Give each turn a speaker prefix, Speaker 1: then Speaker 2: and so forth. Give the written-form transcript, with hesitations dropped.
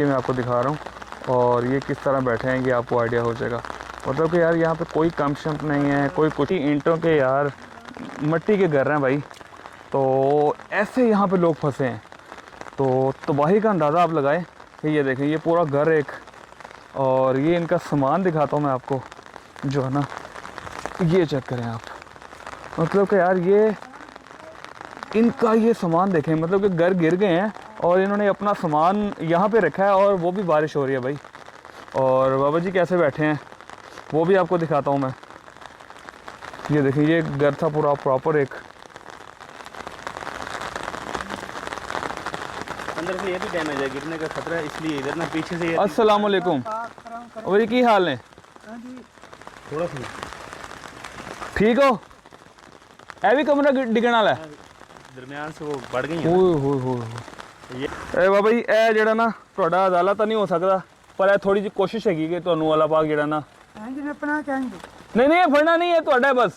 Speaker 1: ये मैं आपको दिखा रहा हूँ और ये किस तरह बैठे हैं ये आपको आइडिया हो जाएगा। मतलब कि यार यहाँ पे कोई कम शम्प नहीं है, कोई कुछ ईंटों के यार मिट्टी के घर हैं भाई। तो ऐसे यहाँ पे लोग फंसे हैं। तो तबाही का अंदाज़ा आप लगाएं कि ये देखें, ये पूरा घर एक, और ये इनका सामान दिखाता हूँ मैं आपको जो है ना, ये चेक करें आप। मतलब कि यार ये इनका ये सामान देखें, मतलब कि घर गिर गए हैं और इन्होंने अपना सामान यहाँ पे रखा है और वो भी बारिश हो रही है भाई। और बाबा जी कैसे बैठे हैं वो भी आपको दिखाता हूँ मैं। ये देखिए, ये घर था पूरा प्रॉपर एक।
Speaker 2: अंदर से ये भी डैमेज है, गिरने का खतरा है, इसलिए इधर ना पीछे से।
Speaker 1: अस्सलाम वालेकुम। और की हाल है?
Speaker 2: थोड़ा सा
Speaker 1: ठीक हो? है भी कमरा डिगण वाला है,
Speaker 2: दरमियान से वो बढ़ गई
Speaker 1: ਓਏ ਇਹ ਬਾਬਾ ਜੀ ਇਹ ਜਿਹੜਾ ਨਾ ਤੁਹਾਡਾ ਅਦਾਲਾ ਤਾਂ ਨਹੀਂ ਹੋ ਸਕਦਾ, ਪਰ ਇਹ ਥੋੜੀ ਜਿਹੀ ਕੋਸ਼ਿਸ਼ ਹੈਗੀ ਕਿ ਤੁਹਾਨੂੰ ਵਾਲਾ ਪਾਕ ਜਿਹੜਾ ਨਾ
Speaker 3: ਆਪਣਾ ਕਹਿੰਦੇ
Speaker 1: ਨਹੀਂ ਇਹ ਫੜਨਾ ਨਹੀਂ ਹੈ ਤੁਹਾਡਾ ਬਸ।